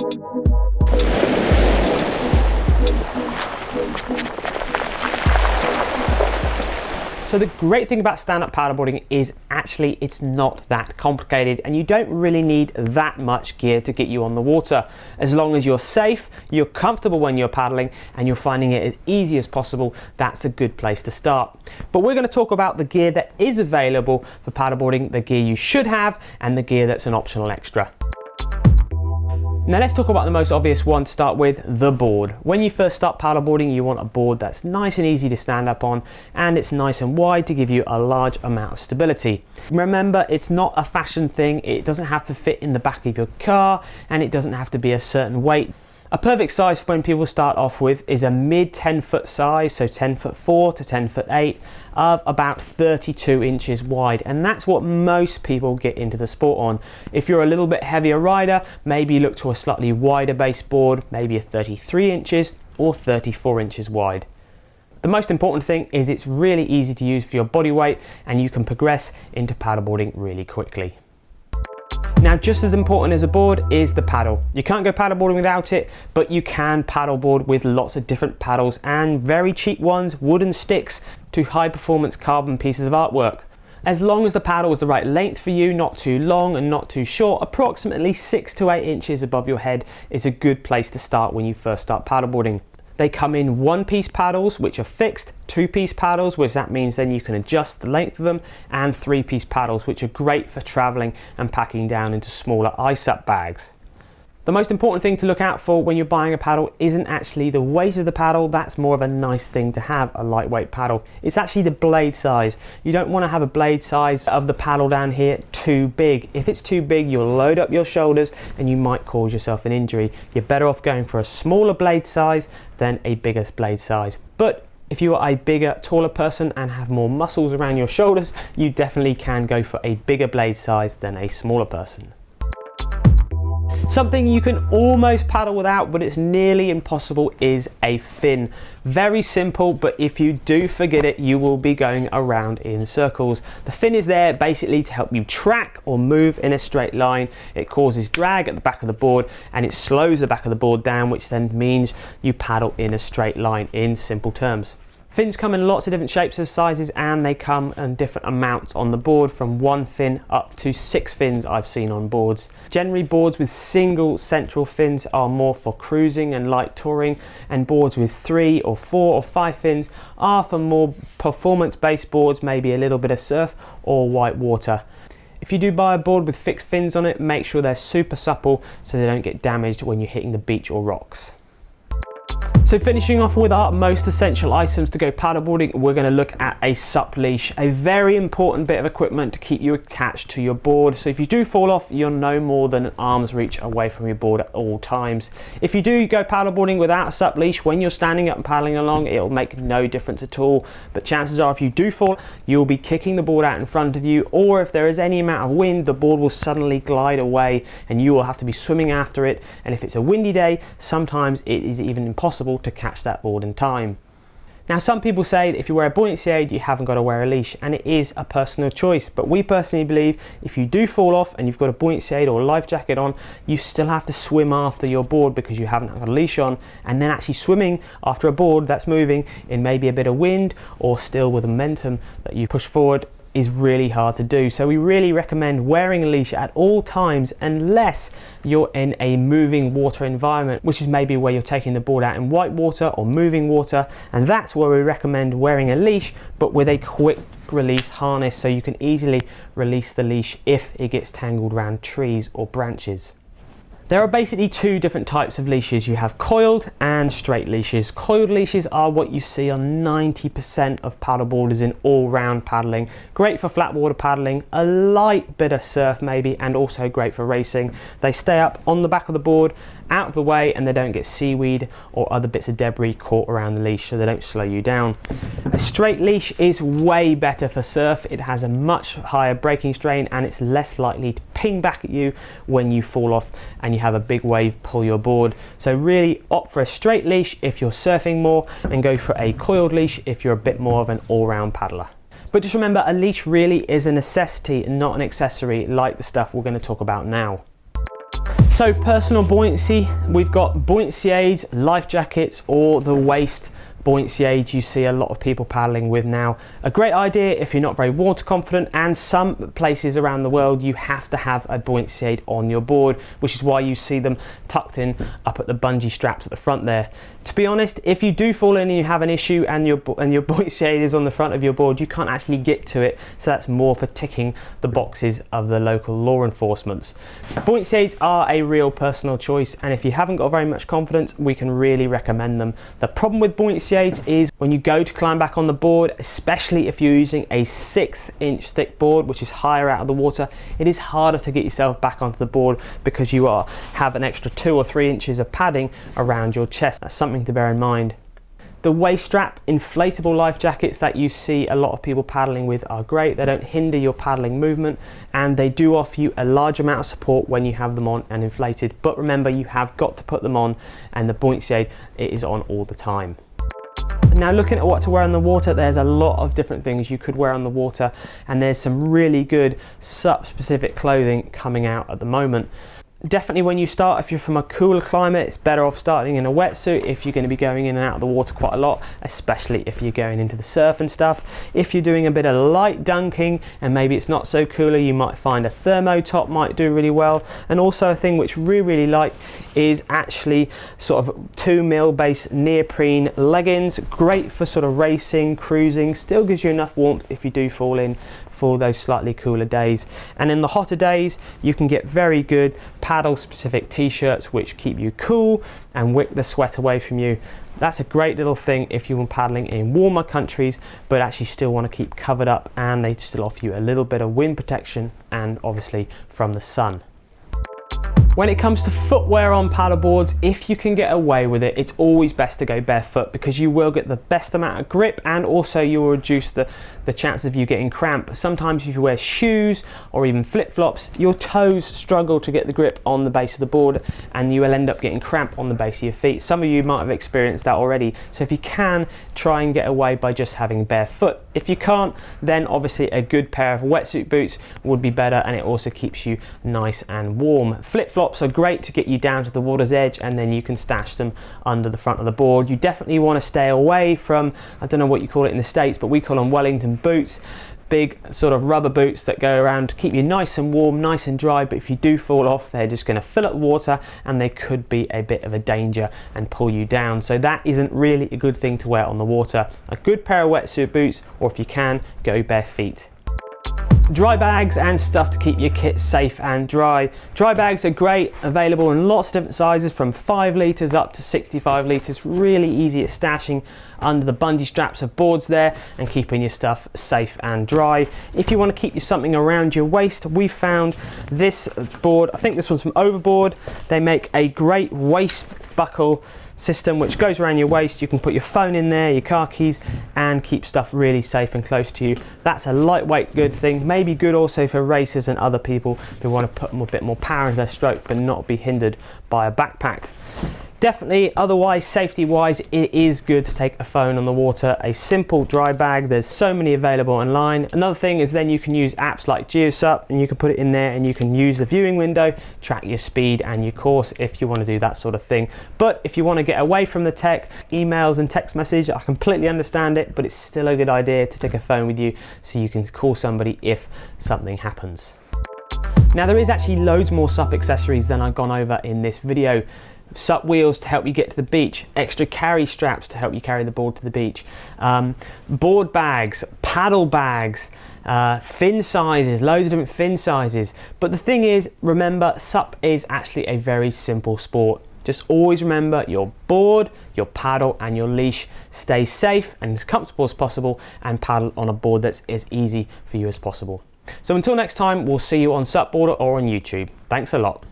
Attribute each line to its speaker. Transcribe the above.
Speaker 1: So the great thing about stand-up paddleboarding is actually it's not that complicated, and you don't really need that much gear to get you on the water. As long as you're safe, you're comfortable when you're paddling, and you're finding it as easy as possible, that's a good place to start. But we're going to talk about the gear that is available for paddleboarding, the gear you should have, and the gear that's an optional extra. Now let's talk about the most obvious one to start with, the board. When you first start paddleboarding, you want a board that's nice and easy to stand up on, and it's nice and wide to give you a large amount of stability. Remember, it's not a fashion thing. It doesn't have to fit in the back of your car, and it doesn't have to be a certain weight. A perfect size for when people start off with is a mid 10-foot size, so 10'4" to 10'8", of about 32 inches wide, and that's what most people get into the sport on. If you're a little bit heavier rider, maybe look to a slightly wider baseboard, maybe a 33 inches or 34 inches wide. The most important thing is it's really easy to use for your body weight, and you can progress into paddleboarding really quickly. Now, just as important as a board is the paddle. You can't go paddleboarding without it, but you can paddleboard with lots of different paddles, and very cheap ones, wooden sticks, to high performance carbon pieces of artwork. As long as the paddle is the right length for you, not too long and not too short, approximately 6 to 8 inches above your head is a good place to start when you first start paddleboarding. They come in one-piece paddles, which are fixed, two-piece paddles, which that means then you can adjust the length of them, and three-piece paddles, which are great for traveling and packing down into smaller SUP bags. The most important thing to look out for when you're buying a paddle isn't actually the weight of the paddle. That's more of a nice thing to have, a lightweight paddle. It's actually the blade size. You don't want to have a blade size of the paddle down here too big. If it's too big, you'll load up your shoulders and you might cause yourself an injury. You're better off going for a smaller blade size than a bigger blade size. But if you are a bigger, taller person and have more muscles around your shoulders, you definitely can go for a bigger blade size than a smaller person. Something you can almost paddle without, but it's nearly impossible, is a fin. Very simple, but if you do forget it, you will be going around in circles. The fin is there basically to help you track or move in a straight line. It causes drag at the back of the board, and it slows the back of the board down, which then means you paddle in a straight line in simple terms. Fins come in lots of different shapes and sizes, and they come in different amounts on the board, from 1 fin up to 6 fins I've seen on boards. Generally, boards with single central fins are more for cruising and light touring, and boards with 3 or 4 or 5 fins are for more performance-based boards, maybe a little bit of surf or white water. If you do buy a board with fixed fins on it, make sure they're super supple so they don't get damaged when you're hitting the beach or rocks. So finishing off with our most essential items to go paddleboarding, we're going to look at a SUP leash, a very important bit of equipment to keep you attached to your board. So if you do fall off, you're no more than an arm's reach away from your board at all times. If you do go paddleboarding without a SUP leash, when you're standing up and paddling along, it'll make no difference at all. But chances are, if you do fall, you'll be kicking the board out in front of you, or if there is any amount of wind, the board will suddenly glide away and you will have to be swimming after it. And if it's a windy day, sometimes it is even impossible to catch that board in time. Now, some people say that if you wear a buoyancy aid, you haven't got to wear a leash, and it is a personal choice, but we personally believe if you do fall off and you've got a buoyancy aid or a life jacket on, you still have to swim after your board because you haven't got a leash on, and then actually swimming after a board that's moving in maybe a bit of wind or still with momentum that you push forward is really hard to do. So we really recommend wearing a leash at all times, unless you're in a moving water environment, which is maybe where you're taking the board out in white water or moving water, and that's where we recommend wearing a leash, but with a quick release harness, so you can easily release the leash if it gets tangled around trees or branches. There are basically two different types of leashes. You have coiled and straight leashes. Coiled leashes are what you see on 90% of paddleboarders in all-round paddling. Great for flat water paddling, a light bit of surf maybe, and also great for racing. They stay up on the back of the board, out of the way, and they don't get seaweed or other bits of debris caught around the leash, so they don't slow you down. A straight leash is way better for surf. It has a much higher braking strain, and it's less likely to ping back at you when you fall off and you have a big wave pull your board. So really opt for a straight leash if you're surfing more, and go for a coiled leash if you're a bit more of an all-round paddler. But just remember, a leash really is a necessity and not an accessory like the stuff we're going to talk about now. So personal buoyancy, we've got buoyancy aids, life jackets, or the waist buoyancy aids you see a lot of people paddling with now. A great idea if you're not very water confident, and some places around the world you have to have a buoyancy aid on your board, which is why you see them tucked in up at the bungee straps at the front there. To be honest, if you do fall in and you have an issue and your buoyancy aid is on the front of your board, you can't actually get to it, so that's more for ticking the boxes of the local law enforcements. Buoyancy aids are a real personal choice, and if you haven't got very much confidence, we can really recommend them. The problem with buoyancy aids is when you go to climb back on the board, especially if you're using a 6-inch thick board, which is higher out of the water, it is harder to get yourself back onto the board because you have an extra 2 or 3 inches of padding around your chest. That's something to bear in mind. The waist strap inflatable life jackets that you see a lot of people paddling with are great. They don't hinder your paddling movement, and they do offer you a large amount of support when you have them on and inflated. But remember, you have got to put them on, and the buoyancy aid, it is on all the time. Now, looking at what to wear on the water, there's a lot of different things you could wear on the water, and there's some really good SUP specific clothing coming out at the moment. Definitely when you start, if you're from a cooler climate, it's better off starting in a wetsuit if you're going to be going in and out of the water quite a lot, especially if you're going into the surf and stuff. If you're doing a bit of light dunking and maybe it's not so cooler, you might find a thermo top might do really well. And also a thing which we really like is actually sort of 2mm base neoprene leggings. Great for sort of racing, cruising, still gives you enough warmth if you do fall in for those slightly cooler days. And in the hotter days, you can get very good paddle specific t-shirts which keep you cool and wick the sweat away from you. That's a great little thing if you're paddling in warmer countries but actually still want to keep covered up, and they still offer you a little bit of wind protection and obviously from the sun. When it comes to footwear on paddleboards, if you can get away with it, it's always best to go barefoot because you will get the best amount of grip, and also you will reduce the chance of you getting cramp. Sometimes if you wear shoes or even flip-flops, your toes struggle to get the grip on the base of the board and you will end up getting cramp on the base of your feet. Some of you might have experienced that already, so if you can, try and get away by just having barefoot. If you can't, then obviously a good pair of wetsuit boots would be better, and it also keeps you nice and warm. Flip-flops are great to get you down to the water's edge, and then you can stash them under the front of the board. You definitely want to stay away from, I don't know what you call it in the States, but we call them Wellington boots, big sort of rubber boots that go around to keep you nice and warm, nice and dry, but if you do fall off, they're just going to fill up the water and they could be a bit of a danger and pull you down. So that isn't really a good thing to wear on the water. A good pair of wetsuit boots, or if you can, go bare feet. Dry bags and stuff to keep your kit safe and dry. Dry bags are great, available in lots of different sizes from 5 litres up to 65 litres. Really easy at stashing under the bungee straps of boards there and keeping your stuff safe and dry. If you want to keep something around your waist, we found this board, I think this one's from Overboard. They make a great waist buckle system which goes around your waist. You can put your phone in there, your car keys, and keep stuff really safe and close to you. That's a lightweight good thing, maybe good also for racers and other people who want to put a bit more power into their stroke but not be hindered by a backpack. Definitely, otherwise, safety wise, it is good to take a phone on the water. A simple dry bag, there's so many available online. Another thing is then you can use apps like SUP, and you can put it in there and you can use the viewing window, track your speed and your course if you want to do that sort of thing. But if you want to get away from the tech, emails and text message, I completely understand it, but it's still a good idea to take a phone with you so you can call somebody if something happens. Now, there is actually loads more SUP accessories than I've gone over in this video. SUP wheels to help you get to the beach, extra carry straps to help you carry the board to the beach, board bags, paddle bags, fin sizes, loads of different fin sizes. But the thing is, remember, SUP is actually a very simple sport. Just always remember your board, your paddle and your leash. Stay safe and as comfortable as possible, and paddle on a board that's as easy for you as possible. So until next time, we'll see you on SUPboarder or on YouTube. Thanks a lot.